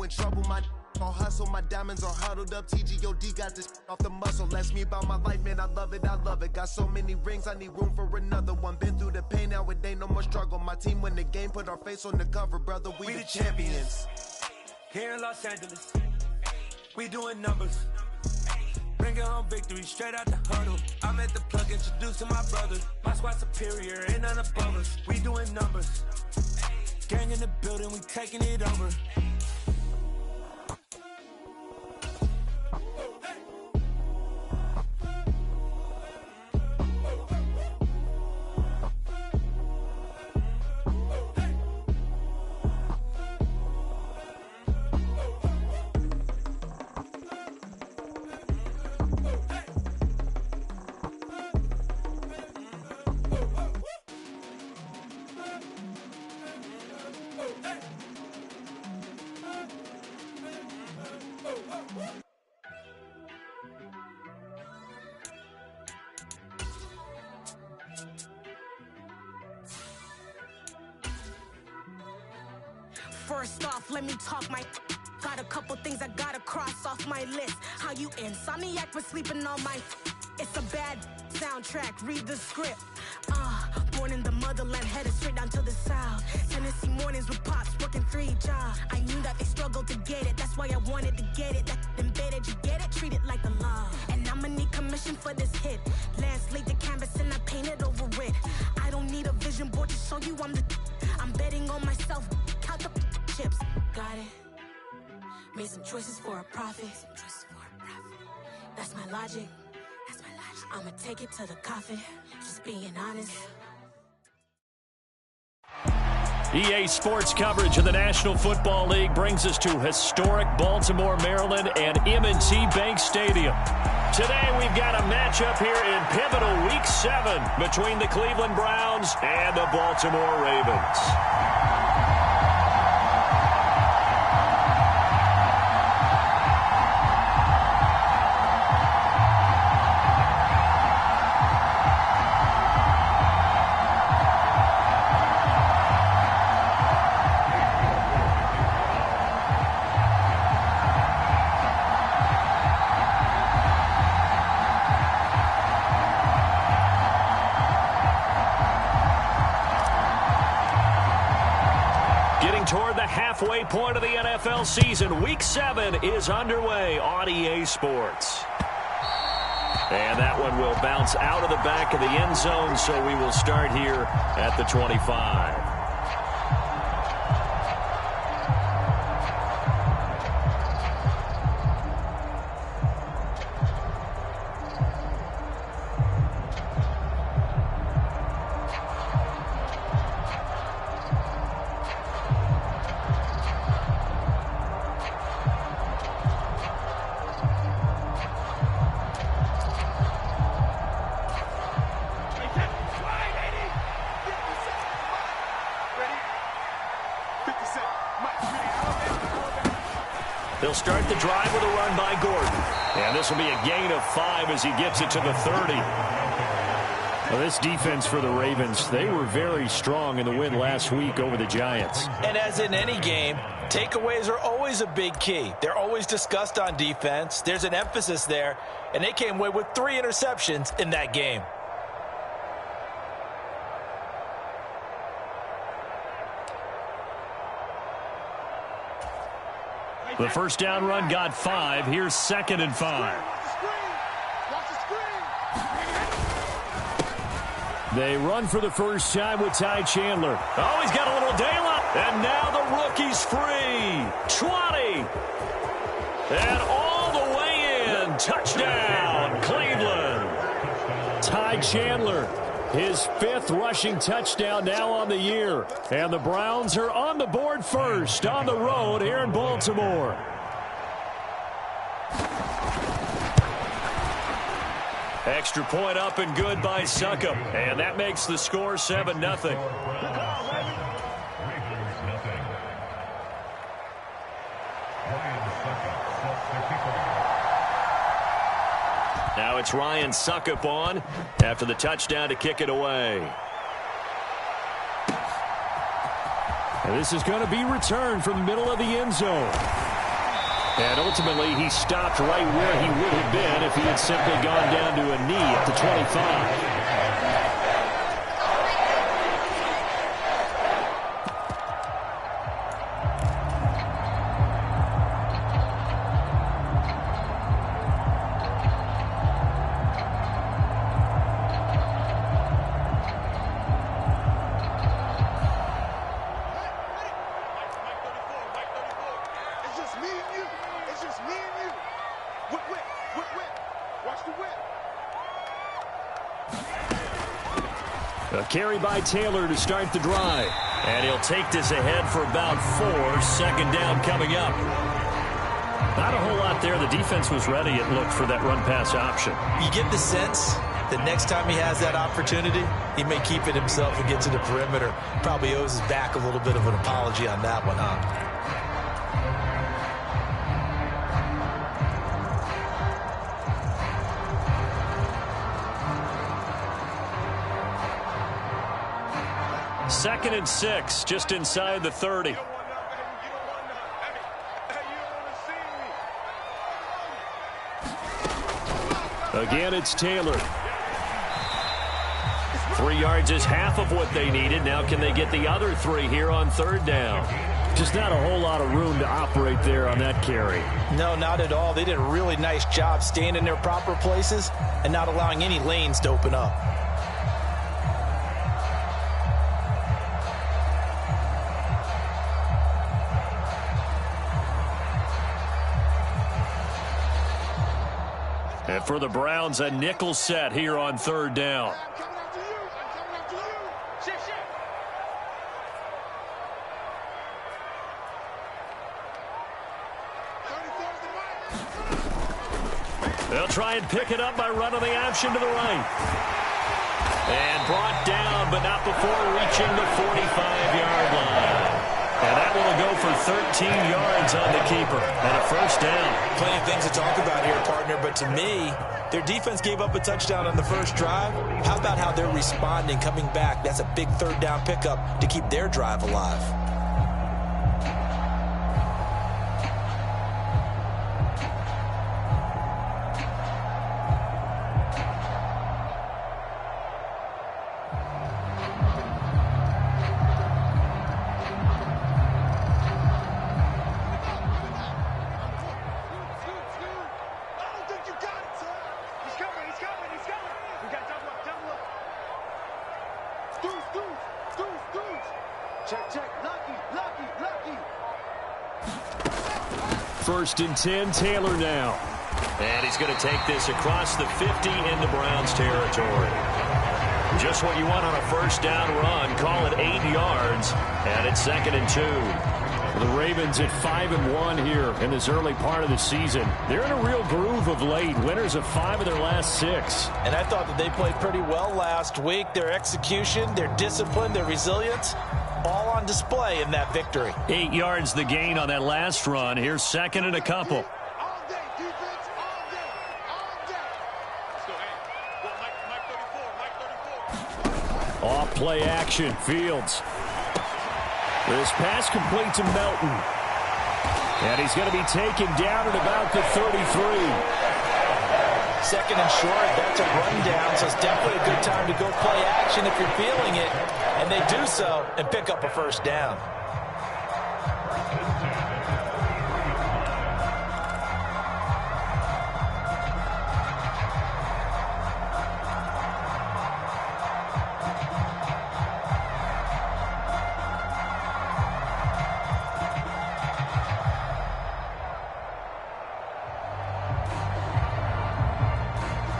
in trouble, my all hustle, my diamonds are huddled up. TGOD got this off the muscle. That's me about my life, man. I love it, I love it. Got so many rings, I need room for another one. Been through the pain, now it ain't no more struggle. My team win the game, put our face on the cover, brother. We the champions. Here in Los Angeles, we doing numbers. Bringing home victory straight out the huddle. I'm at the plug, introducing my brothers. My squad superior, ain't none above us. We doing numbers. Gang in the building, we taking it over. First off, let me talk my got a couple things I gotta cross off my list. How you insomniac for sleeping on my it's a bad soundtrack, read the script. Born in the motherland, headed straight down to the south. Tennessee mornings with pops, working 3 jobs. I knew that they struggled to get it, that's why I wanted to get it. That embedded, you get it, treat it like the law. And I'ma need commission for this hit. Lance laid the canvas and I painted over it. I don't need a vision board to show you I'm betting on myself, count the chips. Got it. Made some choices for a profit. That's my logic. I'ma take it to the coffin. Just being honest. EA Sports coverage of the National Football League brings us to historic Baltimore, Maryland, and M&T Bank Stadium. Today we've got a matchup here in pivotal Week 7 between the Cleveland Browns and the Baltimore Ravens. Toward the halfway point of the NFL season, Week 7 is underway on EA Sports. And that one will bounce out of the back of the end zone, so we will start here at the 25. They'll start the drive with a run by Gordon. And this will be a gain of 5 as he gets it to the 30. Well, this defense for the Ravens, they were very strong in the win last week over the Giants. And as in any game, takeaways are always a big key. They're always discussed on defense. There's an emphasis there, and they came away with 3 interceptions in that game. The first down run got 5. Here's 2nd and 5. They run for the first time with Ty Chandler. Oh, he's got a little daylight. And now the rookie's free. 20. And all the way in. Touchdown, Cleveland. Ty Chandler, his 5th rushing touchdown now on the year. And the Browns are on the board first on the road here in Baltimore. Extra point up and good by Succop. And that makes the score 7-0. Now it's Ryan Succop on after the touchdown to kick it away. And this is going to be returned from the middle of the end zone. And ultimately, he stopped right where he would have been if he had simply gone down to a knee at the 25. A carry by Taylor to start the drive. And he'll take this ahead for about 4. Second down coming up. Not a whole lot there. The defense was ready, it looked, for that run-pass option. You get the sense that next time he has that opportunity, he may keep it himself and get to the perimeter. Probably owes his back a little bit of an apology on that one, huh? Second and 6, just inside the 30. Again, it's Taylor. 3 yards is half of what they needed. Now can they get the other 3 here on third down? Just not a whole lot of room to operate there on that carry. No, not at all. They did a really nice job staying in their proper places and not allowing any lanes to open up. And for the Browns, a nickel set here on third down. They'll try and pick it up by running the option to the right. And brought down, but not before reaching the 45-yard line. And that one will go for 13 yards on the keeper and a first down. Plenty of things to talk about here, partner, but to me, their defense gave up a touchdown on the first drive. How about how they're responding, coming back? That's a big third down pickup to keep their drive alive. First and 10, Taylor now. And he's going to take this across the 50 into Browns territory. Just what you want on a first down run. Call it 8 yards. And it's second and 2. The Ravens at 5-1 here in this early part of the season. They're in a real groove of late. Winners of 5 of their last 6. And I thought that they played pretty well last week. Their execution, their discipline, their resilience, all on display in that victory. 8 yards the gain on that last run. Here's second and a couple. Off play action. Fields. This pass complete to Melton. And he's going to be taken down at about the 33. Second and short, that's a rundown, so it's definitely a good time to go play action if you're feeling it. And they do so and pick up a first down.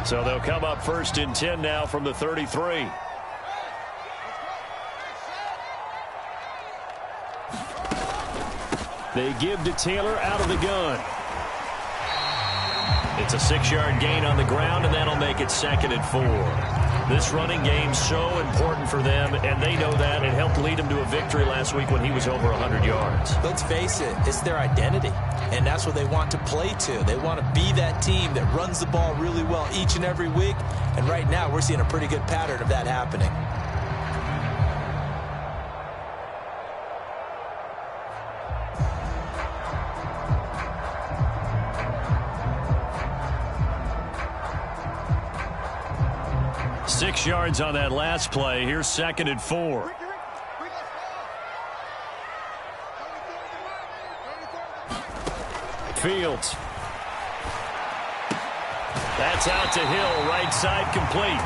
So they'll come up first and 10 now from the 33. They give to Taylor out of the gun. It's a 6-yard gain on the ground, and that'll make it second and 4. This running game's so important for them, and they know that. It helped lead them to a victory last week when he was over 100 yards. Let's face it, it's their identity, and that's what they want to play to. They want to be that team that runs the ball really well each and every week, and right now we're seeing a pretty good pattern of that happening. 6 yards on that last play. Here's 2nd and 4. Fields. That's out to Hill, right side complete.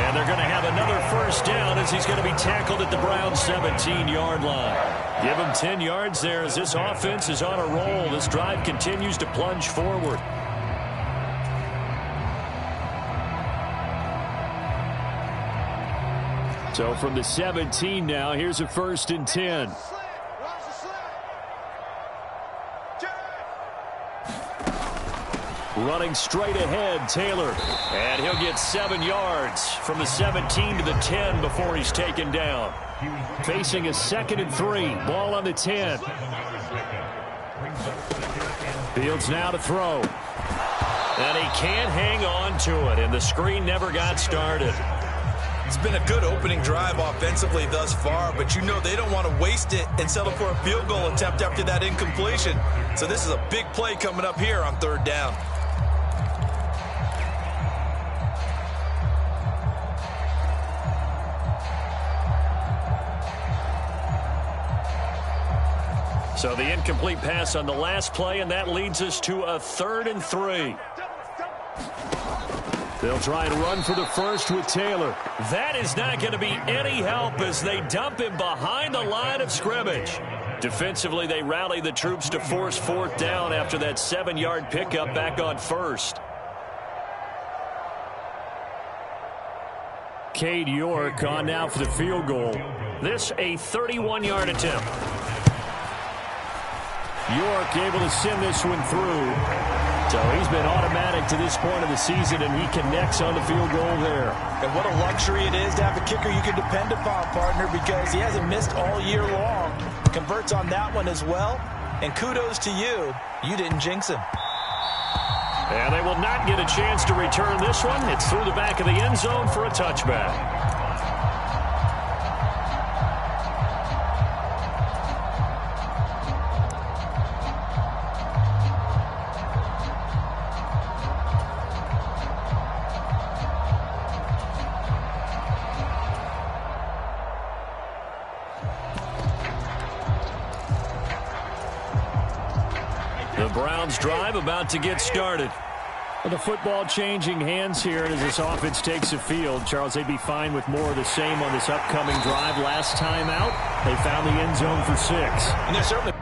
And they're going to have another first down as he's going to be tackled at the Browns' 17-yard line. Give him 10 yards there as this offense is on a roll. This drive continues to plunge forward. So from the 17 now, here's a 1st and 10. Running straight ahead, Taylor. And he'll get 7 yards from the 17 to the 10 before he's taken down. Facing a 2nd and 3. Ball on the 10. Fields now to throw. And he can't hang on to it, and the screen never got started. It's been a good opening drive offensively thus far, but you know they don't want to waste it and settle for a field goal attempt after that incompletion. So this is a big play coming up here on 3rd down. So the incomplete pass on the last play, and that leads us to a 3rd and 3. They'll try and run for the first with Taylor. That is not going to be any help as they dump him behind the line of scrimmage. Defensively, they rally the troops to force 4th down after that 7-yard pickup back on 1st. Cade York on now for the field goal. This a 31-yard attempt. York able to send this one through. So he's been automatic to this point of the season, and he connects on the field goal there. And what a luxury it is to have a kicker you can depend upon, partner, because he hasn't missed all year long. Converts on that one as well. And kudos to you. You didn't jinx him. And they will not get a chance to return this one. It's through the back of the end zone for a touchback. The Browns drive about to get started. Well, the football changing hands here as this offense takes the field. Charles, they'd be fine with more of the same on this upcoming drive. Last time out, they found the end zone for 6. And they're certainly...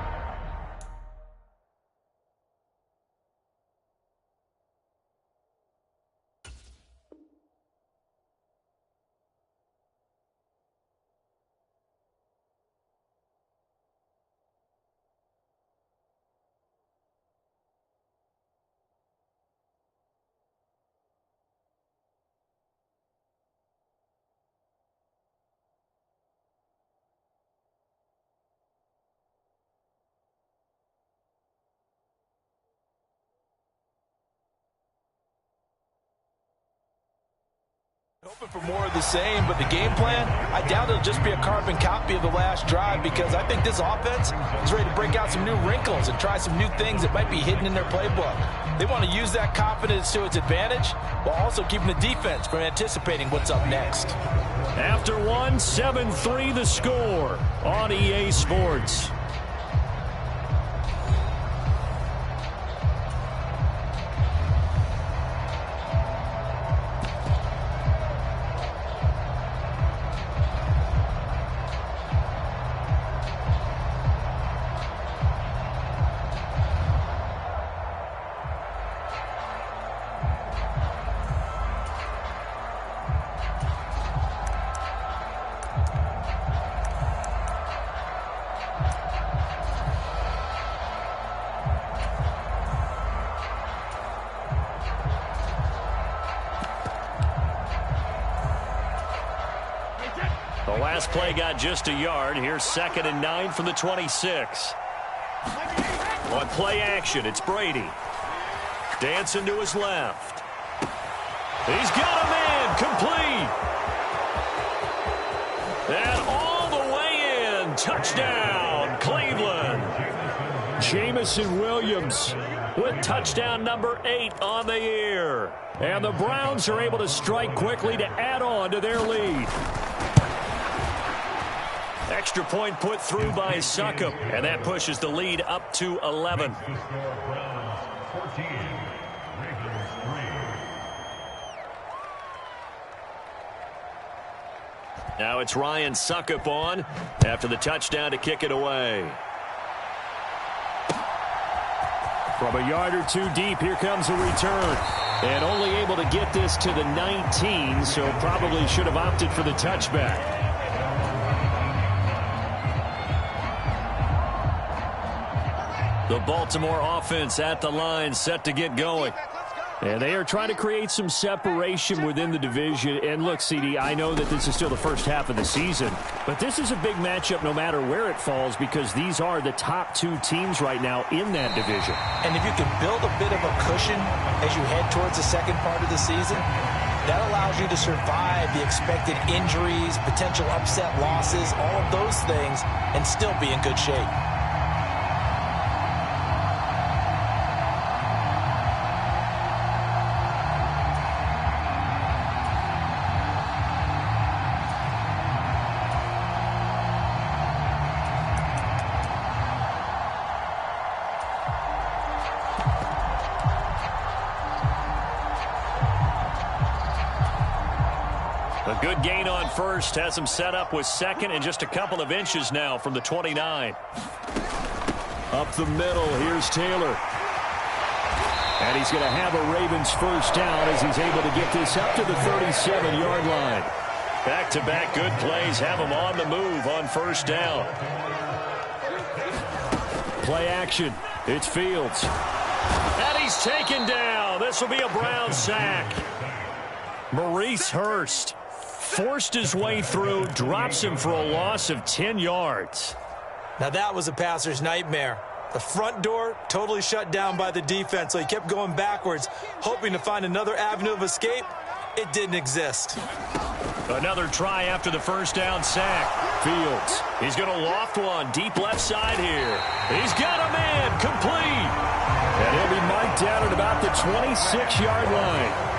hoping for more of the same, but the game plan, I doubt it'll just be a carbon copy of the last drive, because I think this offense is ready to break out some new wrinkles and try some new things that might be hidden in their playbook. They want to use that confidence to its advantage while also keeping the defense from anticipating what's up next. After one, 7-3 the score on EA Sports. The last play got just a yard. Here's 2nd and 9 from the 26. On play action, it's Brady. Dancing to his left. He's got a man complete. And all the way in. Touchdown, Cleveland. Jamison Williams with touchdown number 8 on the year. And the Browns are able to strike quickly to add on to their lead. Extra point put through by Succop, and that pushes the lead up to 11. Now it's Ryan Succop on after the touchdown to kick it away. From a yard or two deep, here comes a return. And only able to get this to the 19, so probably should have opted for the touchback. The Baltimore offense at the line, set to get going. And they are trying to create some separation within the division. And look, CD, I know that this is still the first half of the season, but this is a big matchup no matter where it falls because these are the top 2 teams right now in that division. And if you can build a bit of a cushion as you head towards the second part of the season, that allows you to survive the expected injuries, potential upset losses, all of those things, and still be in good shape. A good gain on first, has him set up with second and just a couple of inches now from the 29. Up the middle, here's Taylor. And he's going to have a Ravens first down as he's able to get this up to the 37-yard line. Back-to-back good plays have him on the move on first down. Play action. It's Fields. And he's taken down. This will be a Brown sack. Maurice Hurst forced his way through, drops him for a loss of 10 yards. Now that was a passer's nightmare. The front door totally shut down by the defense, so he kept going backwards, hoping to find another avenue of escape. It didn't exist. Another try after the first down sack. Fields, he's going to loft one deep left side here. He's got a man, complete. And he'll be marked down at about the 26-yard line.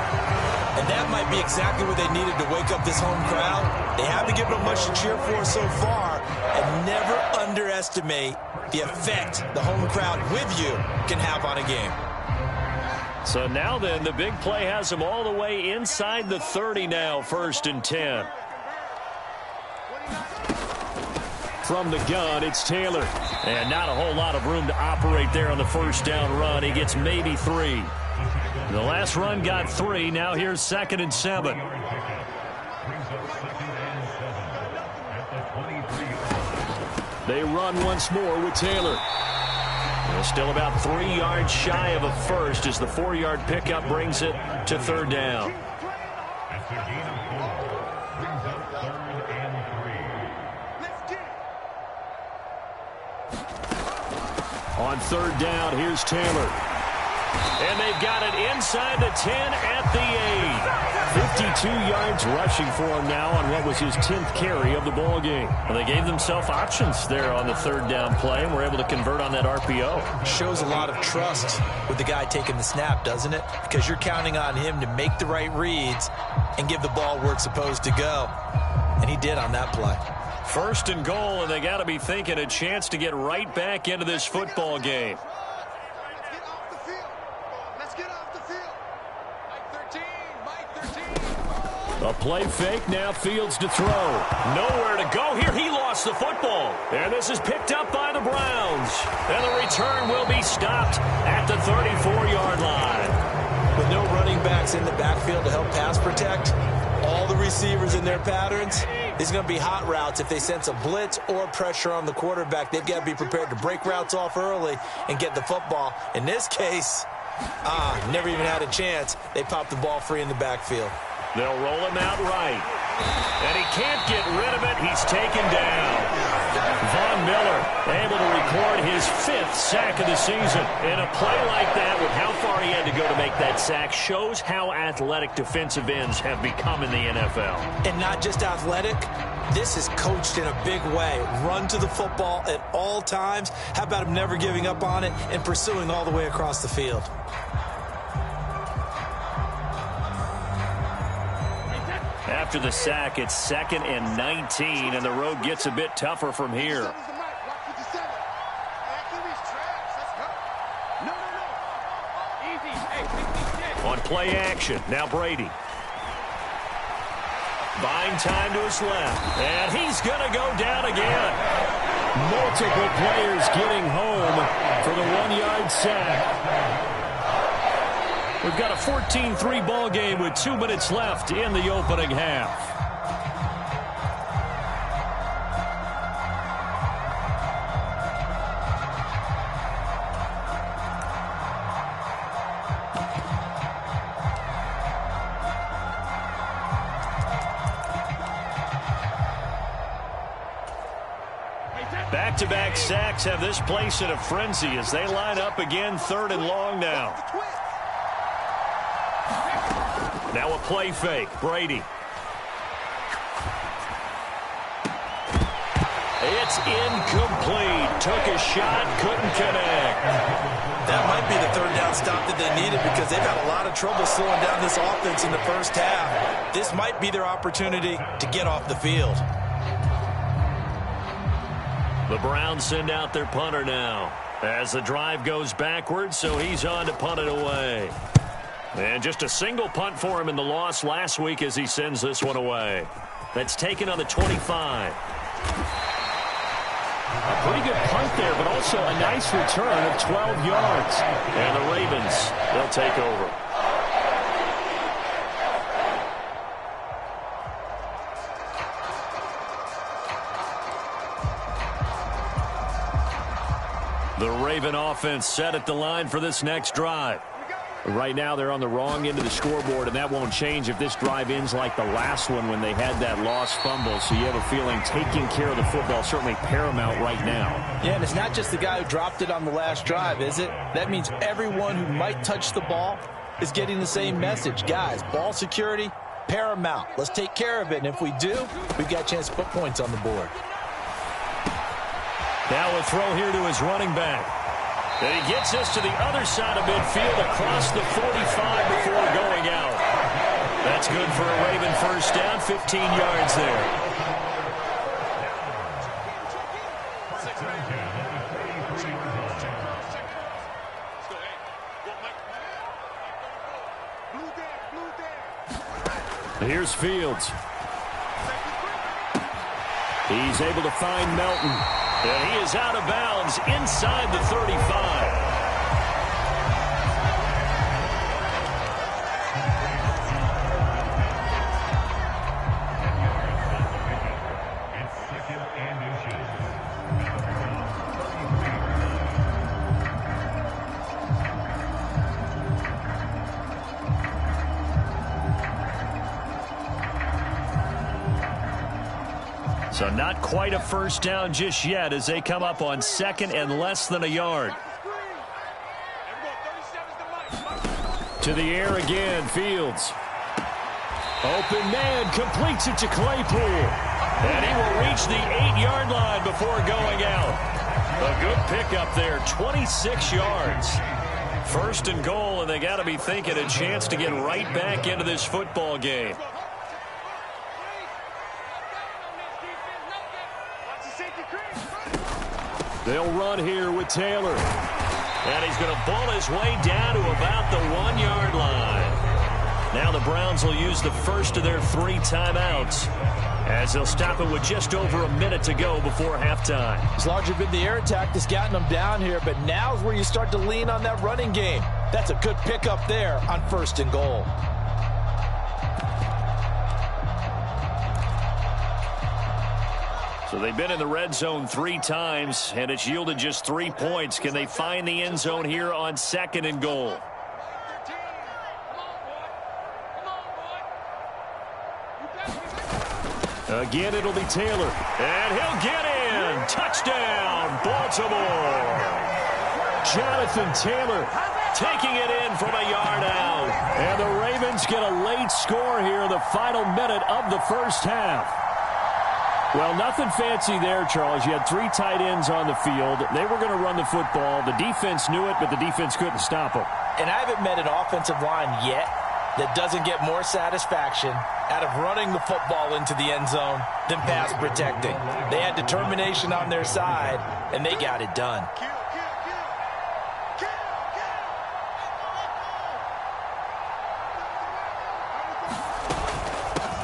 And that might be exactly what they needed to wake up this home crowd. They haven't given them much to cheer for so far, and never underestimate the effect the home crowd with you can have on a game. So now then, the big play has them all the way inside the 30 now, 1st and 10. From the gun, it's Taylor. And not a whole lot of room to operate there on the first down run. He gets maybe 3. The last run got 3. Now here's 2nd and 7. They run once more with Taylor. They're still about 3 yards shy of a first as the 4-yard pickup brings it to 3rd down. On 3rd down, here's Taylor. And they've got it inside the 10 at the 8. 52 yards rushing for him now on what was his 10th carry of the ball game. Well, they gave themselves options there on the 3rd down play and were able to convert on that RPO. Shows a lot of trust with the guy taking the snap, doesn't it? Because you're counting on him to make the right reads and give the ball where it's supposed to go. And he did on that play. 1st and goal, and they got to be thinking a chance to get right back into this football game. A play fake, now Fields to throw. Nowhere to go here. He lost the football. And this is picked up by the Browns. And the return will be stopped at the 34-yard line. With no running backs in the backfield to help pass protect, all the receivers in their patterns, these are going to be hot routes. If they sense a blitz or pressure on the quarterback, they've got to be prepared to break routes off early and get the football. In this case, never even had a chance. They popped the ball free in the backfield. They'll roll him out right. And he can't get rid of it. He's taken down. Von Miller able to record his 5th sack of the season. And a play like that, with how far he had to go to make that sack, shows how athletic defensive ends have become in the NFL. And not just athletic, this is coached in a big way. Run to the football at all times. How about him never giving up on it and pursuing all the way across the field? After the sack, it's 2nd and 19, and the road gets a bit tougher from here. On play action, now Brady. Buying time to his left, and he's going to go down again. Multiple players getting home for the 1-yard sack. We've got a 14-3 ball game with 2 minutes left in the opening half. Back-to-back sacks have this place in a frenzy as they line up again, 3rd and long now. Now a play fake. Brady. It's incomplete. Took a shot, couldn't connect. That might be the 3rd down stop that they needed because they've had a lot of trouble slowing down this offense in the first half. This might be their opportunity to get off the field. The Browns send out their punter now as the drive goes backwards, so he's on to punt it away. And just a single punt for him in the loss last week as he sends this one away. That's taken on the 25. A pretty good punt there, but also a nice return of 12 yards. And the Ravens, they'll take over. The Raven offense set at the line for this next drive. Right now they're on the wrong end of the scoreboard, and that won't change if this drive ends like the last one when they had that lost fumble. So you have a feeling taking care of the football is certainly paramount right now. Yeah, and it's not just the guy who dropped it on the last drive, is it? That means everyone who might touch the ball is getting the same message. Guys, ball security, paramount. Let's take care of it, and if we do, we've got a chance to put points on the board. Now a throw here to his running back. And he gets us to the other side of midfield across the 45 before going out. That's good for a Raven first down, 15 yards there. Here's Fields. He's able to find Melton. And he is out of bounds inside the 35. So not quite a first down just yet as they come up on 2nd and less than a yard. To the air again, Fields. Open man, completes it to Claypool. And he will reach the 8-yard line before going out. A good pickup there, 26 yards. 1st and goal, and they got to be thinking a chance to get right back into this football game. They'll run here with Taylor. And he's going to ball his way down to about the 1-yard line. Now the Browns will use the first of their 3 timeouts as they'll stop it with just over a minute to go before halftime. It's largely been the air attack that's gotten them down here, but now's where you start to lean on that running game. That's a good pickup there on 1st and goal. So they've been in the red zone 3 times, and it's yielded just 3 points. Can they find the end zone here on 2nd and goal? Again, it'll be Taylor. And he'll get in. Touchdown, Baltimore. Jonathan Taylor taking it in from a yard out. And the Ravens get a late score here in the final minute of the first half. Well, nothing fancy there, Charles. You had 3 tight ends on the field. They were going to run the football. The defense knew it, but the defense couldn't stop them. And I haven't met an offensive line yet that doesn't get more satisfaction out of running the football into the end zone than pass protecting. They had determination on their side, and they got it done.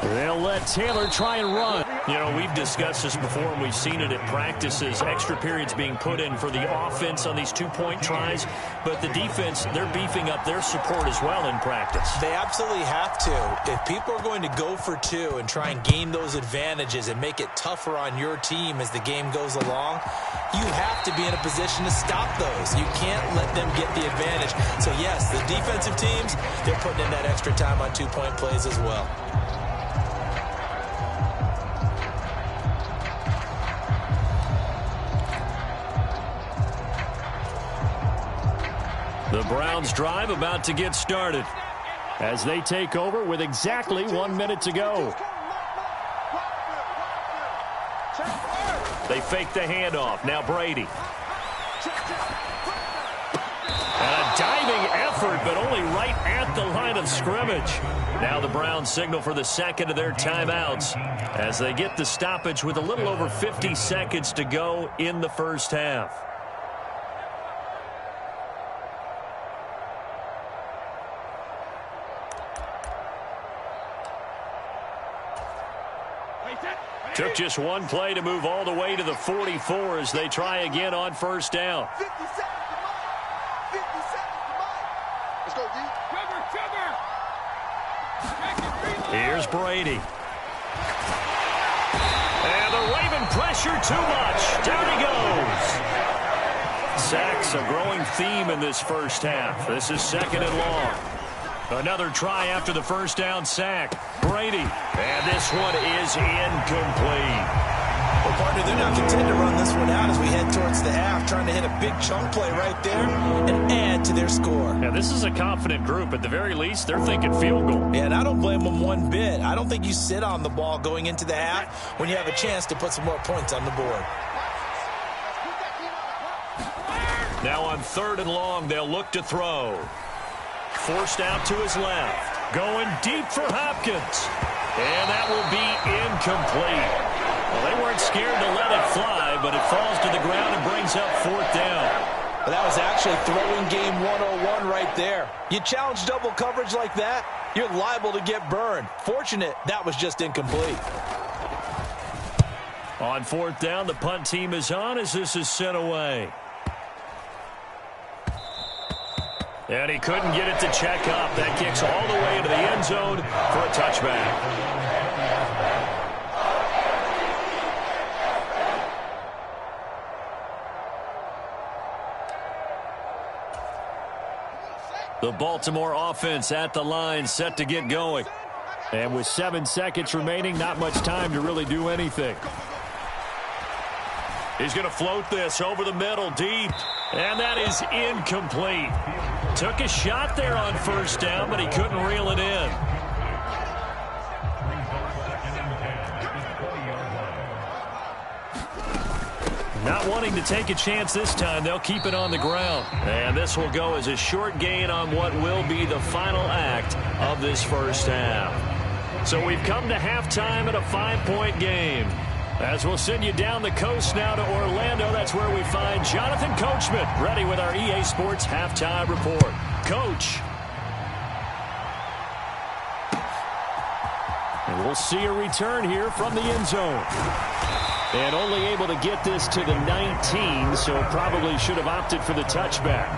They'll let Taylor try and run. You know, we've discussed this before, and we've seen it at practices. Extra periods being put in for the offense on these 2-point tries. But the defense, they're beefing up their support as well in practice. They absolutely have to. If people are going to go for 2 and try and gain those advantages and make it tougher on your team as the game goes along, you have to be in a position to stop those. You can't let them get the advantage. So, yes, the defensive teams, they're putting in that extra time on 2-point plays as well. The Browns drive about to get started as they take over with exactly 1 minute to go. They fake the handoff. Now Brady. And a diving effort, but only right at the line of scrimmage. Now the Browns signal for the second of their timeouts as they get the stoppage with a little over 50 seconds to go in the first half. Took just one play to move all the way to the 44 as they try again on first down. 50 seconds to Mike. 50 seconds to Mike. Let's go, D. Trevor. Here's Brady. And the Raven pressure too much. Down he goes. Sacks a growing theme in this first half. This is 2nd and long. Another try after the first down sack. Brady. And this one is incomplete. Well, partner, they're not content to run this one out as we head towards the half, trying to hit a big chunk play right there and add to their score. Now, this is a confident group. At the very least, they're thinking field goal. Yeah, and I don't blame them one bit. I don't think you sit on the ball going into the half when you have a chance to put some more points on the board. Now on 3rd and long, they'll look to throw. Forced out to his left. Going deep for Hopkins. And that will be incomplete. Well, they weren't scared to let it fly, but it falls to the ground and brings up 4th down. Well, that was actually throwing game 101 right there. You challenge double coverage like that, you're liable to get burned. Fortunate, that was just incomplete. On 4th down, the punt team is on as this is sent away. And he couldn't get it to check up. That kicks all the way into the end zone for a touchback. The Baltimore offense at the line, set to get going. And with 7 seconds remaining, not much time to really do anything. He's going to float this over the middle, deep. And that is incomplete. Took a shot there on first down, but he couldn't reel it in. Not wanting to take a chance this time, they'll keep it on the ground. And this will go as a short gain on what will be the final act of this first half. So we've come to halftime at a 5-point game. As we'll send you down the coast now to Orlando, that's where we find Jonathan Coachman, ready with our EA Sports Halftime Report. Coach. And we'll see a return here from the end zone. And only able to get this to the 19, so probably should have opted for the touchback.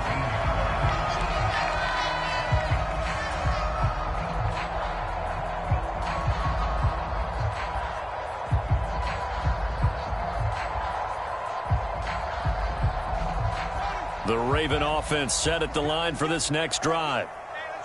The Raven offense set at the line for this next drive.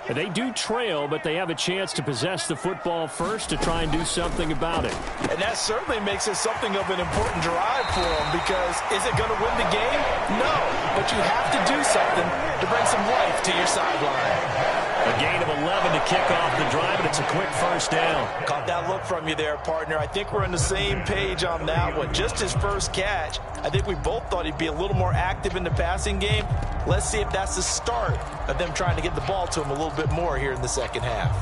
They do trail, but they have a chance to possess the football first to try and do something about it. And that certainly makes it something of an important drive for them, because is it going to win the game? No, but you have to do something to bring some life to your sideline. A gain of 11 to kick off the drive, and it's a quick first down. Caught that look from you there, partner. I think we're on the same page on that one. Just his first catch. I think we both thought he'd be a little more active in the passing game. Let's see if that's the start of them trying to get the ball to him a little bit more here in the second half.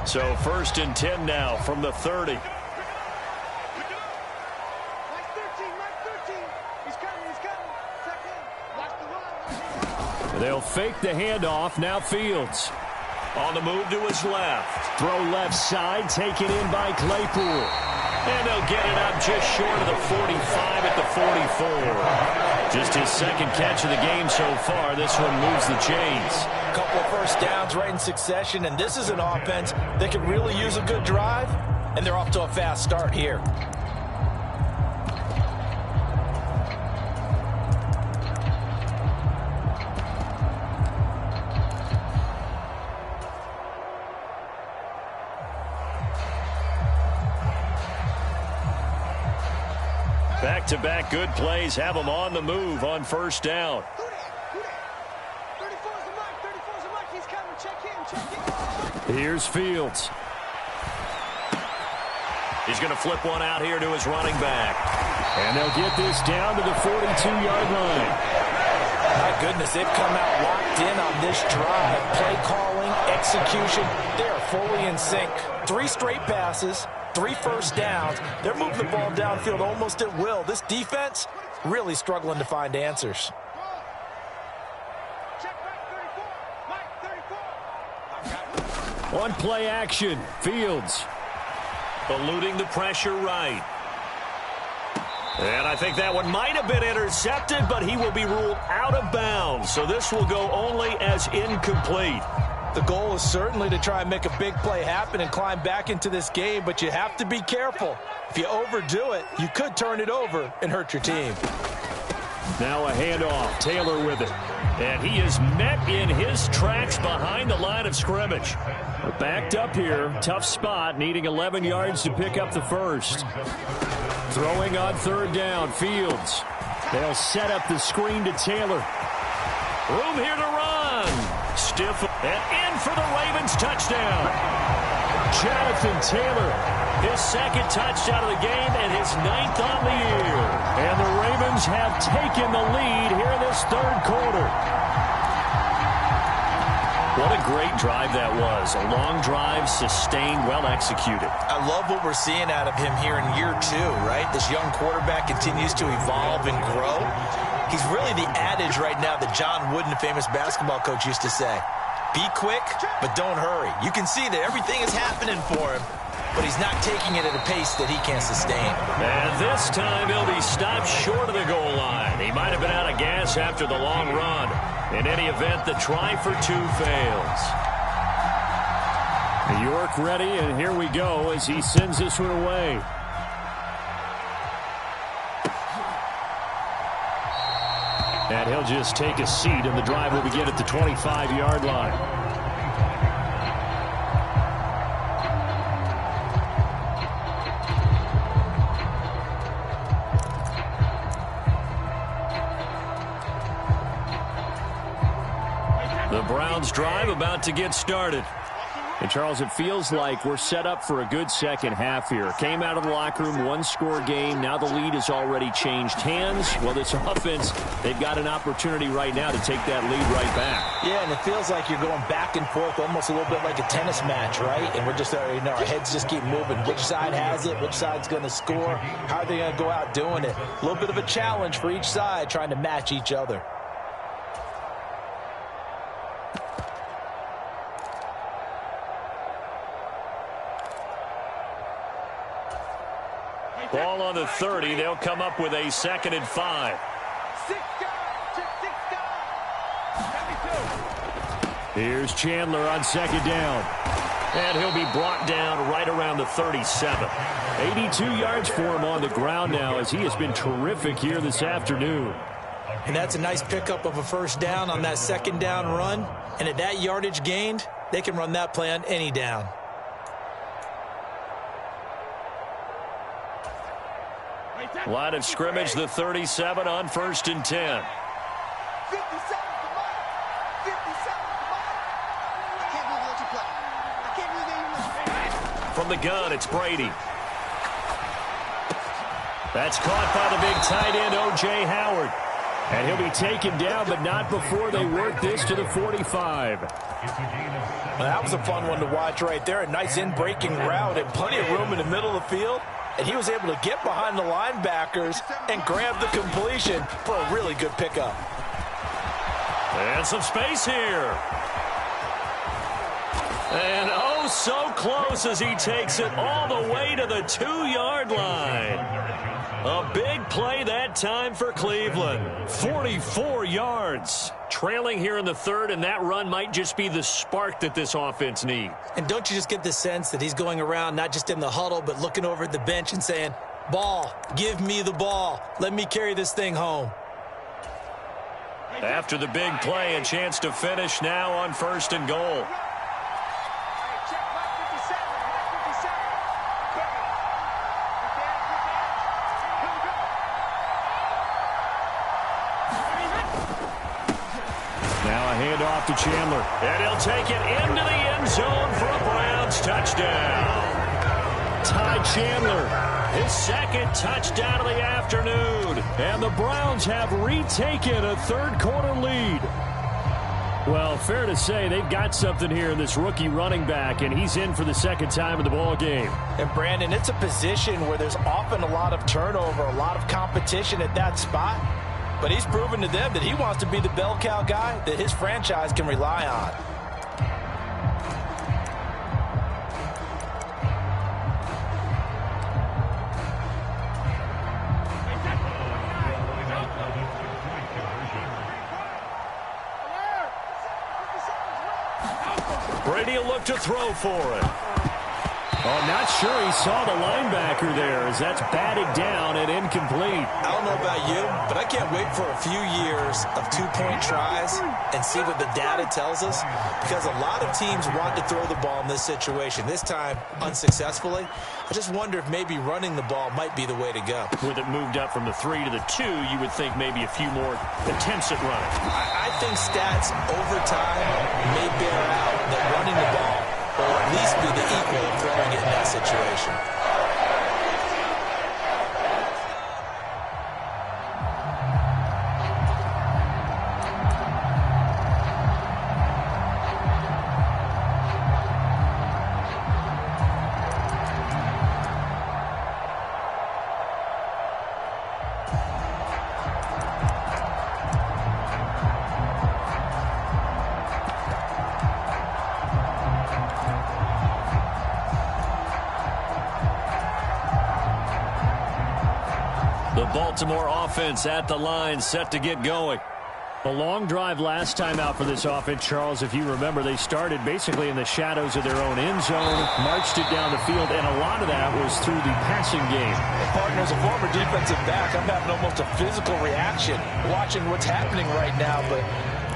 So 1st and 10 now from the 30. They'll fake the handoff. Now Fields. On the move to his left. Throw left side, taken in by Claypool. And they'll get it up just short of the 45 at the 44. Just his second catch of the game so far. This one moves the chains. A couple of first downs right in succession, and this is an offense that can really use a good drive, and they're off to a fast start here. Back-to-back good plays have them on the move on first down. Here's Fields. He's going to flip one out here to his running back. And they'll get this down to the 42-yard line. My goodness, they've come out locked in on this drive. Play calling, execution, they are fully in sync. 3 straight passes, 3 first downs. They're moving the ball downfield almost at will. This defense really struggling to find answers. On play action, Fields. Eluding the pressure right. And I think that one might have been intercepted, but he will be ruled out of bounds. So this will go only as incomplete. The goal is certainly to try and make a big play happen and climb back into this game, but you have to be careful. If you overdo it, you could turn it over and hurt your team. Now a handoff, Taylor with it. And he is met in his tracks behind the line of scrimmage. We're backed up here, tough spot, needing 11 yards to pick up the first. Throwing on third down, Fields. They'll set up the screen to Taylor. Room here to run. Stiff and in for the Ravens touchdown. Jonathan Taylor, his second touchdown of the game and his 9th on the year. And the Ravens have taken the lead here in this third quarter. What a great drive that was. A long drive, sustained, well executed. I love what we're seeing out of him here in year 2, right? This young quarterback continues to evolve and grow. He's really the adage right now that John Wooden, the famous basketball coach, used to say. Be quick, but don't hurry. You can see that everything is happening for him, but he's not taking it at a pace that he can't sustain. And this time he'll be stopped short of the goal line. He might have been out of gas after the long run. In any event, the try for 2 fails. York ready, and here we go as he sends this one away. And he'll just take a seat, and the drive will begin at the 25-yard line. The Browns drive about to get started. And, Charles, it feels like we're set up for a good second half here. Came out of the locker room, 1-score game. Now the lead has already changed hands. Well, this offense, they've got an opportunity right now to take that lead right back. Yeah, and it feels like you're going back and forth almost a little bit like a tennis match, right? And we're just, our heads just keep moving. Which side has it? Which side's going to score? How are they going to go out doing it? A little bit of a challenge for each side trying to match each other. Ball on the 30. They'll come up with a 2nd and 5. Here's Chandler on 2nd down. And he'll be brought down right around the 37. 82 yards for him on the ground now as he has been terrific here this afternoon. And that's a nice pickup of a first down on that second down run. And at that yardage gained, they can run that play on any down. Line of scrimmage, the 37 on 1st and 10. 57, come on. 57, come on. I can't believe that you play. I can't believe that you play. From the gun, it's Brady. That's caught by the big tight end, O.J. Howard. And he'll be taken down, but not before they work this to the 45. Well, that was a fun one to watch right there. A nice in-breaking route and plenty of room in the middle of the field. And he was able to get behind the linebackers and grab the completion for a really good pickup. And some space here. And oh, so close as he takes it all the way to the 2-yard line. A big play that time for Cleveland. 44 yards. Trailing here in the 3rd, and that run might just be the spark that this offense needs. And don't you just get the sense that he's going around not just in the huddle, but looking over at the bench and saying, ball, give me the ball. Let me carry this thing home. After the big play, a chance to finish now on 1st and goal. Handoff to Chandler. And he'll take it into the end zone for a Browns touchdown. Ty Chandler, his 2nd touchdown of the afternoon. And the Browns have retaken a 3rd-quarter lead. Well, fair to say they've got something here in this rookie running back, and he's in for the 2nd time in the ball game. And, Brandon, it's a position where there's often a lot of turnover, a lot of competition at that spot. But he's proven to them that he wants to be the bell cow guy that his franchise can rely on. Brady will look to throw for it. Oh, not sure he saw the linebacker there as that's batted down and incomplete. I don't know about you, but I can't wait for a few years of 2-point tries and see what the data tells us, because a lot of teams want to throw the ball in this situation. This time, unsuccessfully. I just wonder if maybe running the ball might be the way to go. With it moved up from the 3 to the 2, you would think maybe a few more attempts at running. I think stats over time may bear out that running the ball or at least be the equal of throwing it in that situation. Baltimore offense at the line, set to get going. A long drive last time out for this offense, Charles. If you remember, they started basically in the shadows of their own end zone, marched it down the field, and a lot of that was through the passing game. Partner, as a former defensive back, I'm having almost a physical reaction watching what's happening right now, but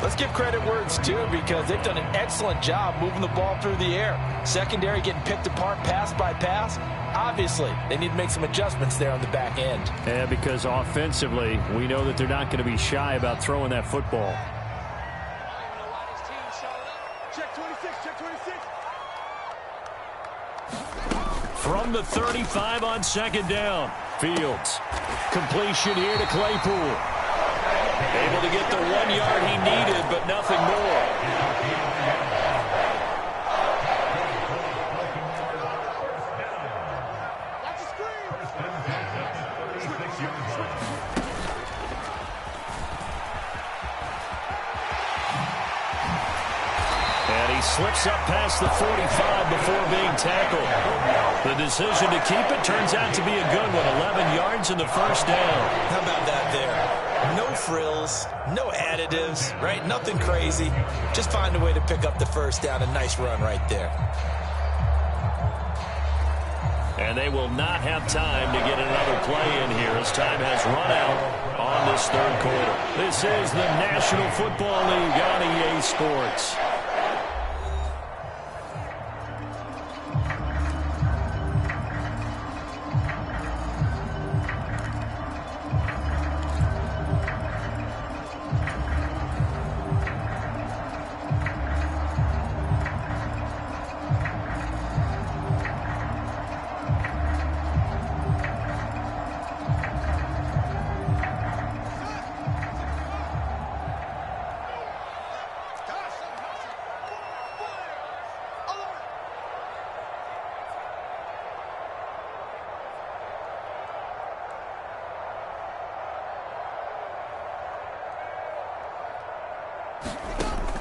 let's give credit where it's due, because they've done an excellent job moving the ball through the air. Secondary getting picked apart pass by pass. Obviously, they need to make some adjustments there on the back end. Yeah, because offensively, we know that they're not going to be shy about throwing that football. Check 26, check 26. From the 35 on 2nd down, Fields. Completion here to Claypool. Able to get the 1 yard he needed, but nothing more. Slips up past the 45 before being tackled. The decision to keep it turns out to be a good one. 11 yards in the 1st down. How about that there? No frills, no additives, right? Nothing crazy. Just find a way to pick up the 1st down. A nice run right there. And they will not have time to get another play in here as time has run out on this third quarter. This is the National Football League on EA Sports.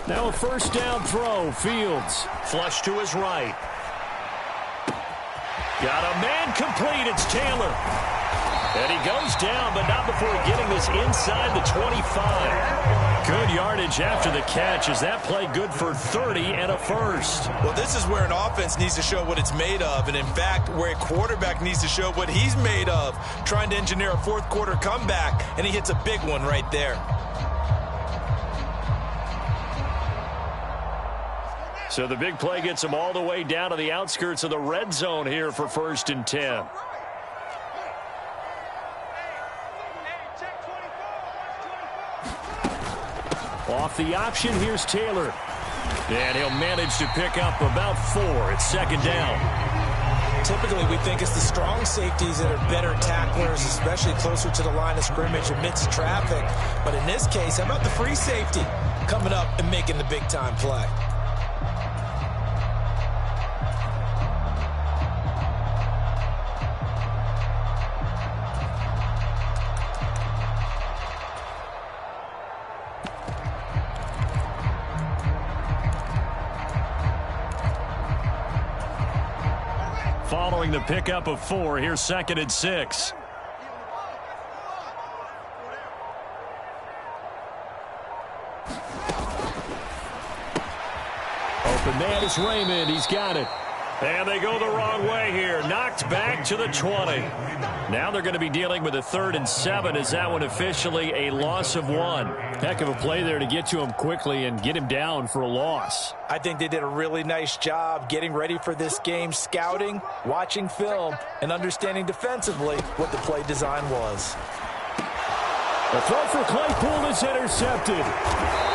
Now a first down throw. Fields flush to his right. Got a man complete. It's Taylor. And he goes down, but not before getting this inside the 25. Good yardage after the catch. Is that play good for 30 and a first? Well, this is where an offense needs to show what it's made of. And, in fact, where a quarterback needs to show what he's made of. Trying to engineer a fourth quarter comeback, and he hits a big one right there. So the big play gets him all the way down to the outskirts of the red zone here for 1st and 10. Off the option, here's Taylor. And he'll manage to pick up about 4. It's 2nd down. Typically, we think it's the strong safeties that are better tacklers, especially closer to the line of scrimmage amidst traffic. But in this case, how about the free safety coming up and making the big-time play? Following the pickup of 4, here's 2nd and 6. Open man is Raymond. He's got it. And they go the wrong way here. Knocked back to the 20. Now they're going to be dealing with a 3rd and 7. Is that one officially a loss of 1? Heck of a play there to get to him quickly and get him down for a loss. I think they did a really nice job getting ready for this game, scouting, watching film, and understanding defensively what the play design was. The throw for Claypool is intercepted.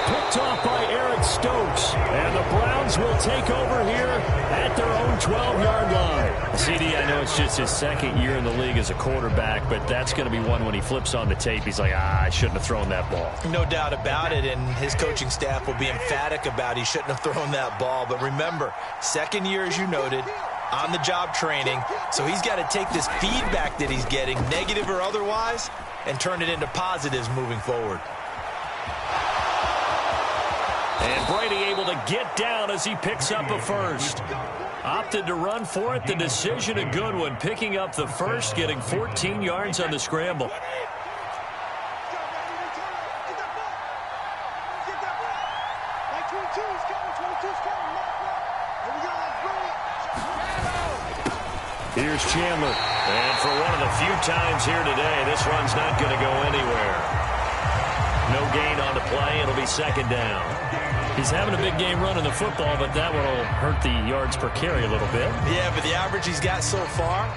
Picked off by Eric Stokes. And the Browns will take over here at their own 12-yard line. CD, I know it's just his 2nd year in the league as a quarterback, but that's going to be one when he flips on the tape. He's like, I shouldn't have thrown that ball. No doubt about it, and his coaching staff will be emphatic about he shouldn't have thrown that ball. But remember, 2nd year, as you noted, on-the-job training, so he's got to take this feedback that he's getting, negative or otherwise, and turn it into positives moving forward. And Brady able to get down as he picks up a first. Opted to run for it. The decision a good one. Picking up the first, getting 14 yards on the scramble. Here's Chandler. And for one of the few times here today, this run's not going to go anywhere. No gain on the play. It'll be 2nd down. He's having a big game running the football, but that one will hurt the yards per carry a little bit. Yeah, but the average he's got so far,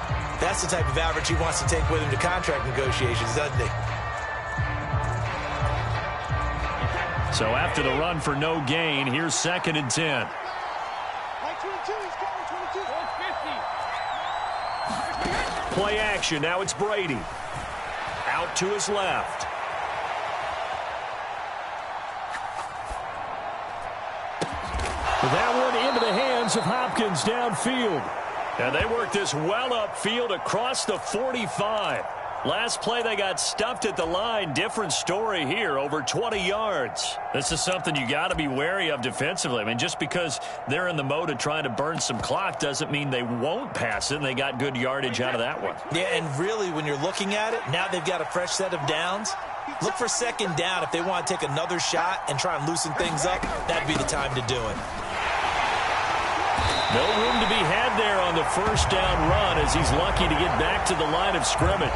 that's the type of average he wants to take with him to contract negotiations, doesn't he? So after the run for no gain, here's 2nd and 10. Play action. Now it's Brady. Out to his left. That one into the hands of Hopkins downfield. And they work this well upfield across the 45. Last play they got stuffed at the line. Different story here, over 20 yards. This is something you got to be wary of defensively. I mean, just because they're in the mode of trying to burn some clock doesn't mean they won't pass it, and they got good yardage out of that one. Yeah, and really, when you're looking at it, now they've got a fresh set of downs. Look for 2nd down. If they want to take another shot and try and loosen things up, that'd be the time to do it. No room to be had there on the first down run as he's lucky to get back to the line of scrimmage.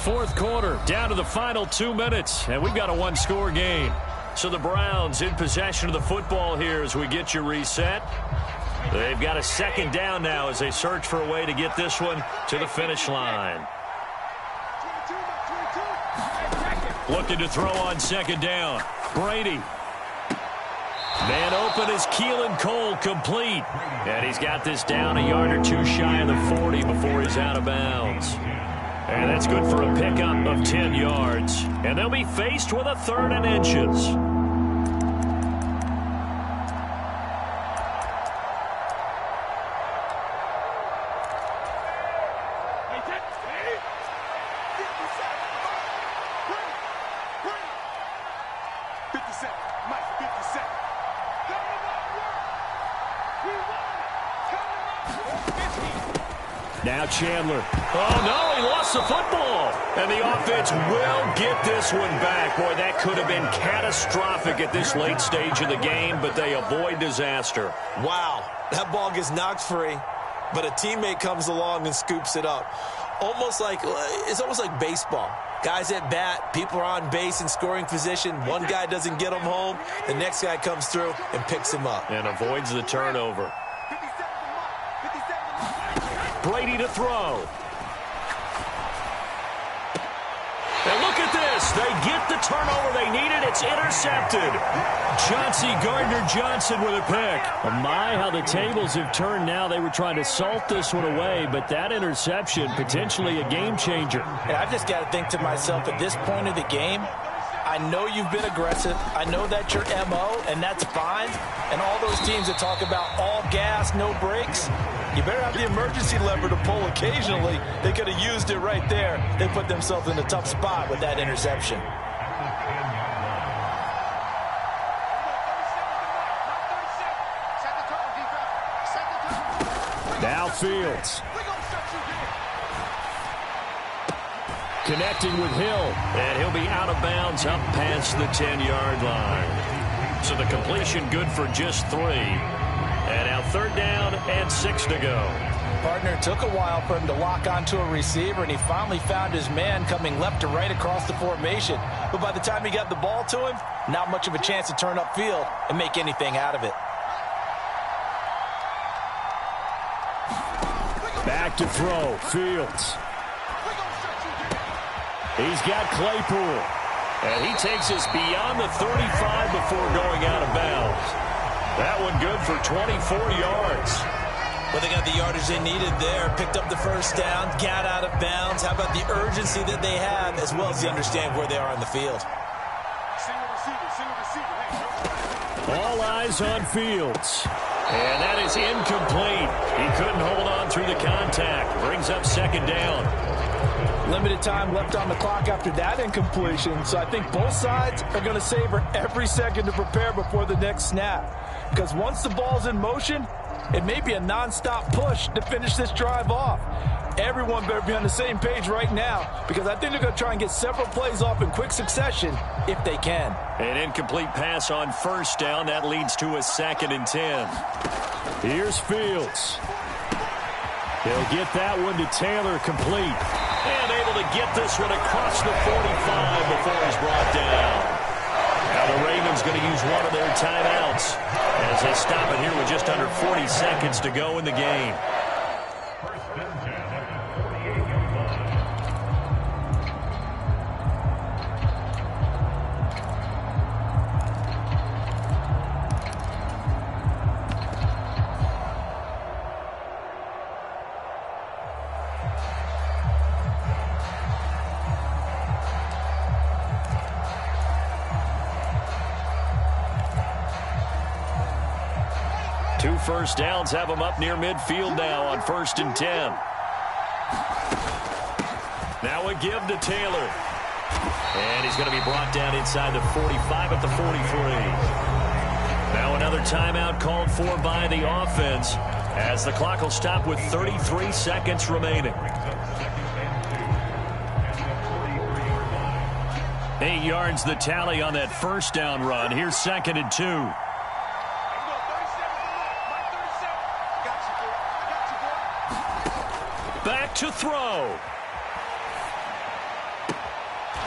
Fourth quarter, down to the final 2 minutes, and we've got a one-score game. So the Browns in possession of the football here as we get you reset. They've got a second down now as they search for a way to get this one to the finish line. Looking to throw on second down. Brady. Man open is Keelan Cole, complete. And he's got this down a yard or two shy of the 40 before he's out of bounds. And that's good for a pickup of 10 yards. And they'll be faced with a 3rd and inches. Now Chandler. Oh, no, he lost the football. And the offense will get this one back. Boy, that could have been catastrophic at this late stage of the game, but they avoid disaster. Wow, that ball gets knocked free, but a teammate comes along and scoops it up. It's almost like baseball. Guys at bat, people are on base in scoring position. One guy doesn't get him home. The next guy comes through and picks him up. And avoids the turnover. Brady to throw. And look at this. They get the turnover they needed. It's intercepted. Chauncey Gardner-Johnson with a pick. Oh my, how the tables have turned now. They were trying to salt this one away, but that interception, potentially a game changer. And I've just got to think to myself, at this point of the game, I know you've been aggressive. I know that's your MO, and that's fine. And all those teams that talk about all gas, no brakes, you better have the emergency lever to pull occasionally. They could have used it right there. They put themselves in a tough spot with that interception. Now Fields. Connecting with Hill. And he'll be out of bounds up past the 10-yard line. So the completion good for just 3. And now 3rd down and 6 to go. Partner, took a while for him to lock onto a receiver, and he finally found his man coming left to right across the formation. But by the time he got the ball to him, not much of a chance to turn upfield and make anything out of it. Back to throw. Fields. He's got Claypool. And he takes us beyond the 35 before going out of bounds. That one good for 24 yards. Well, they got the yardage they needed there. Picked up the first down, got out of bounds. How about the urgency that they have, as well as they understand where they are on the field? All eyes on Fields. And that is incomplete. He couldn't hold on through the contact. Brings up 2nd down. Limited time left on the clock after that incompletion, so I think both sides are going to savor every second to prepare before the next snap. Because once the ball's in motion, it may be a nonstop push to finish this drive off. Everyone better be on the same page right now, because I think they're going to try and get several plays off in quick succession if they can. An incomplete pass on 1st down. That leads to a 2nd and 10. Here's Fields. He'll get that one to Taylor, complete. And able to get this one across the 45 before he's brought down. Now the Ravens going to use one of their timeouts as they stop it here with just under 40 seconds to go in the game. Two first downs have them up near midfield now on 1st and 10. Now a give to Taylor. And he's going to be brought down inside the 45 at the 43. Now another timeout called for by the offense as the clock will stop with 33 seconds remaining. 8 yards the tally on that first down run. Here's 2nd and 2. Back to throw.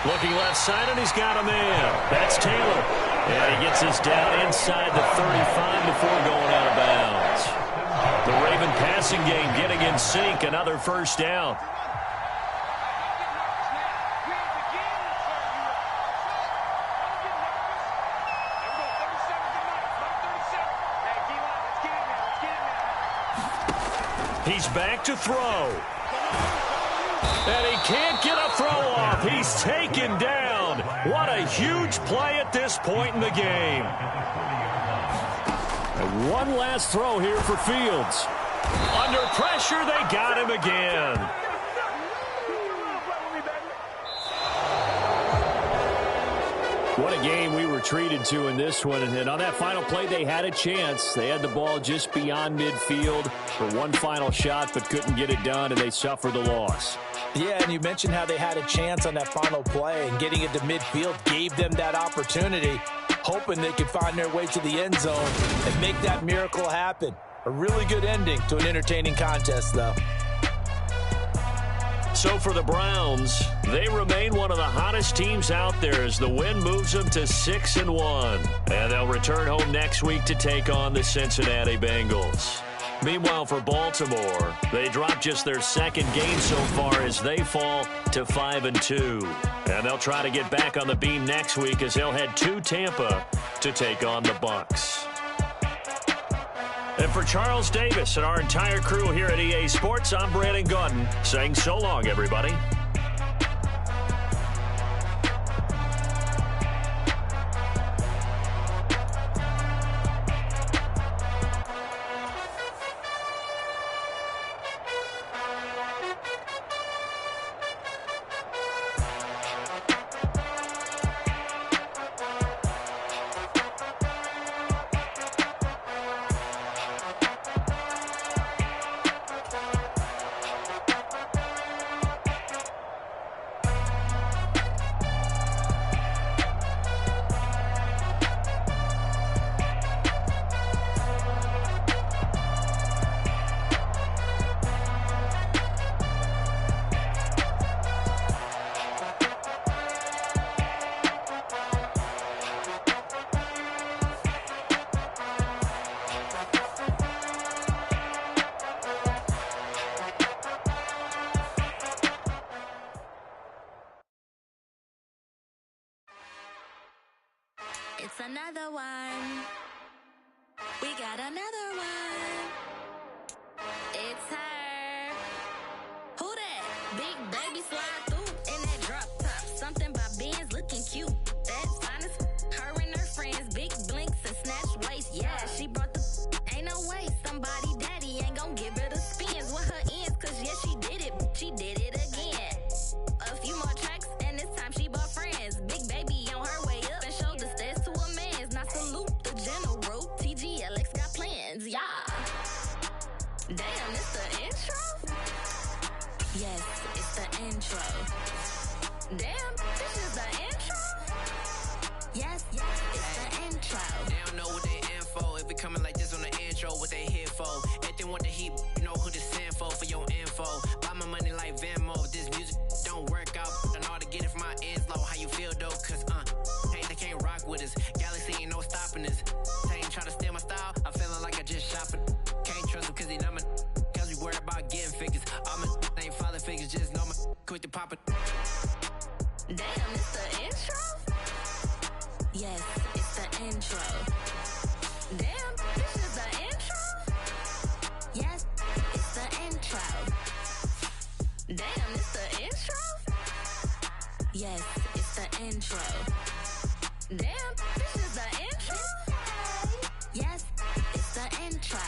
Looking left side, and he's got a man. That's Taylor. And he gets us down inside the 35 before going out of bounds. The Raven passing game getting in sync. Another first down. He's back to throw. And he can't get a throw off. He's taken down. What a huge play at this point in the game. And one last throw here for Fields. Under pressure, they got him again. What a game we were treated to in this one. And on that final play, they had a chance. They had the ball just beyond midfield for one final shot, but couldn't get it done, and they suffered the loss. Yeah, and you mentioned how they had a chance on that final play, and getting it to midfield gave them that opportunity, hoping they could find their way to the end zone and make that miracle happen. A really good ending to an entertaining contest, though. So for the Browns, they remain one of the hottest teams out there as the win moves them to 6-1. And they'll return home next week to take on the Cincinnati Bengals. Meanwhile, for Baltimore, they dropped just their second game so far as they fall to 5-2. And they'll try to get back on the beam next week as they'll head to Tampa to take on the Bucs. And for Charles Davis and our entire crew here at EA Sports, I'm Brandon Gaudin saying so long, everybody. It's another one. We got another one. It's her. Who that? Big baby slide through in that drop top. Something about Benz looking cute. That's fine as her and her friends. Big blinks and snatch waist. Yeah, she brought the ain't no way. Somebody daddy ain't gon' give her the spins with her ends. Cause yeah, she did it. She did it again. A few more tracks and this time she bought friends. Big baby on her way up and showed the stairs to a man's. Now salute the general. TGLX got plans. Yeah. Damn, it's the intro? Yes, it's the intro. Damn, this is the intro? Yes, it's the intro. They don't know what they info. If it coming like this on the intro, what they here for? Everything want the heat, you know who to send for your info. Buy my money like Venmo. This music don't work out. I know how to get it from my ends low. How you feel though? Cause they can't rock with us. Galaxy ain't no stopping us. They ain't try to steal my style. I'm feeling like I just shot for. Can't trust him cause he not my. Cause we worried about getting figures. All my ain't father figures. Just know my quick to pop it. Damn, it's the intro? Yes, it's the intro. Damn, this is the intro? Yes, it's the intro. Damn, it's the intro? Yes, it's the intro. Damn, this is the intro? Yes, it's the intro.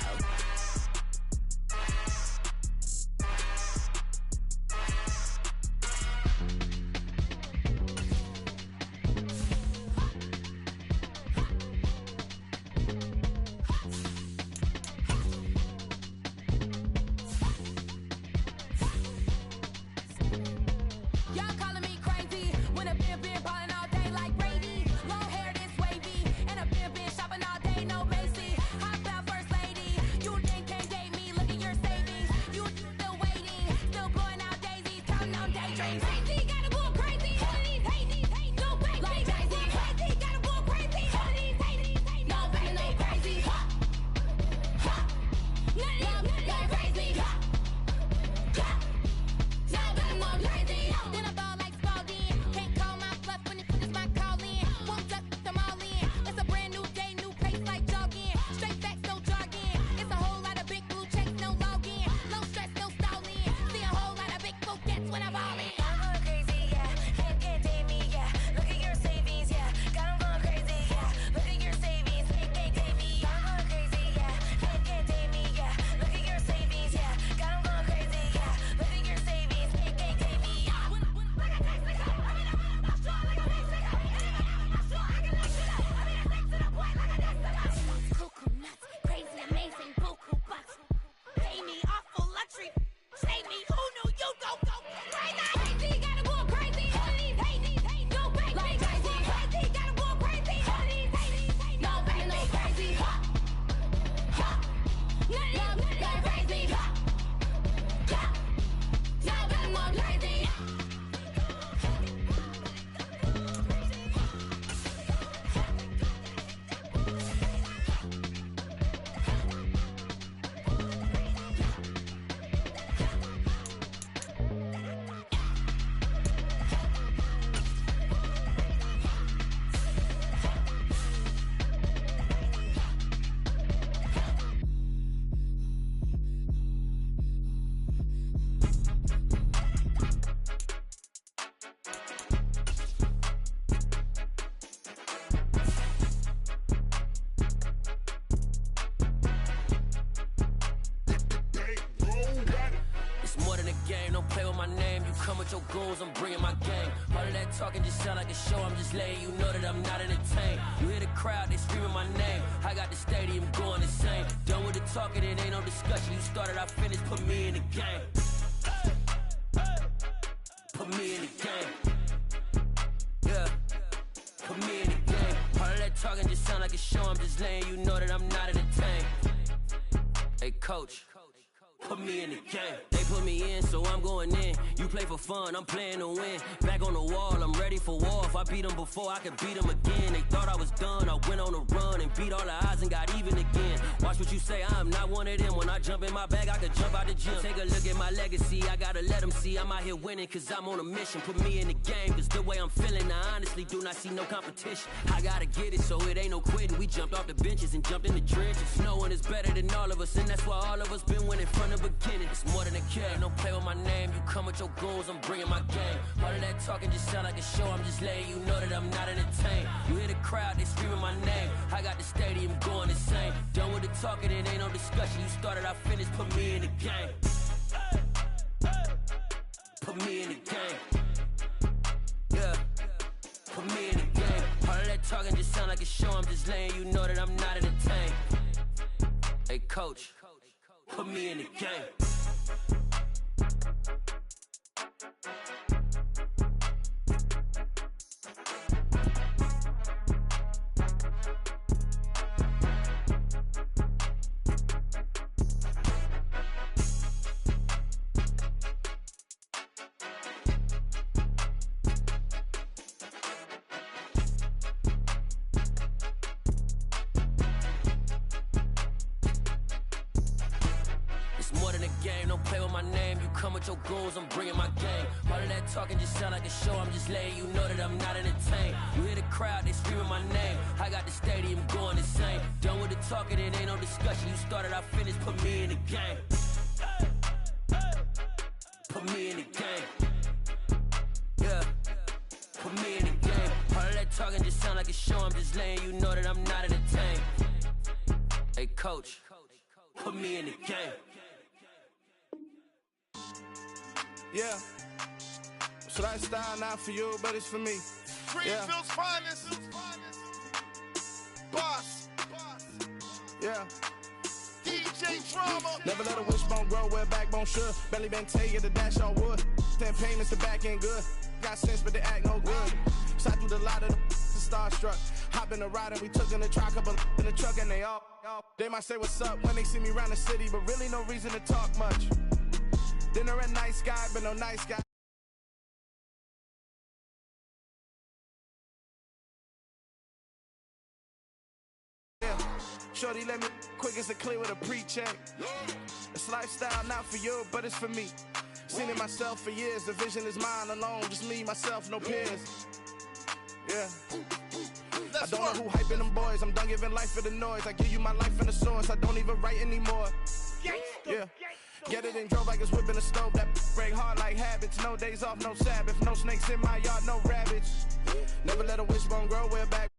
in the game, don't play with my name. You come with your goons, I'm bringing my gang. All of that talking just sound like a show, I'm just letting you know that I'm not entertained. You hear the crowd, they screaming my name. I got the stadium going insane. Done with the talking, it ain't no discussion. You started, I finished, put me in the game. Put me in the game. Yeah, put me in the game. All of that talking just sound like a show, I'm just letting you know that I'm not entertained. Hey coach, put me in the game. They put me in, so I'm going in. You play for fun, I'm playing to win. Back on the wall, I'm ready for war. If I beat them before, I could beat them again. They thought I was done, I went on a run and beat all the odds and got even again. Watch what you say, I'm not one of them. When I jump in my bag, I could jump out the gym. Take a look at my legacy, I gotta let them see I'm out here winning, cause I'm on a mission. Put me in the game, cause the way I'm feeling, I honestly do not see no competition. I gotta get it, so it ain't no quitting. We jumped off the benches and jumped in the trenches. No one is better than all of us, and that's why all of us been winning from the beginning. It's more than a game, don't play with my name. You come with your goons, I'm bringing my game. All of that talking just sound like a show, I'm just letting you know that I'm not entertained. You hear the crowd, they screaming my name. I got the stadium going insane. Done with the talking, it ain't no discussion. You started, I finished, put me in the game. Put me in the game. Yeah, put me in the game. All of that talking just sound like a show, I'm just letting you know that I'm not entertained. Hey coach, put me in the game. Your goons, I'm bringing my game. All of that talking just sound like a show, I'm just letting you know that I'm not entertained. You hear the crowd, they screaming my name. I got the stadium going insane. Done with the talking, it ain't no discussion. You started, I finished, put me in the game. Put me in the game. Yeah, put me in the game. All of that talking just sound like a show, I'm just letting you know that I'm not entertained. Hey coach, put me in the game. Yeah, so lifestyle not for you, but it's for me. Greenfield's finest. Boss. Yeah. DJ Drama. Never let a wishbone grow where a backbone should. Belly been tell you the dash on wood. 10 payments, the back end good. Got sense, but they act no good. Shot through the lot of the starstruck. Hop in the ride and we took in the truck, up in the truck and they all. They might say what's up when they see me around the city, but really no reason to talk much. Dinner a nice guy, but no nice guy. Yeah, shorty let me quick as a clear with a pre-check. It's lifestyle not for you, but it's for me. Seen it myself for years, the vision is mine alone. Just me, myself, no peers. Yeah. I don't know who hyping them boys, I'm done giving life for the noise. I give you my life in the source, I don't even write anymore. Yeah. Get it and drove like it's whipping a stove. That break hard like habits. No days off, no Sabbath. No snakes in my yard, no rabbits. Never let a wishbone grow where back.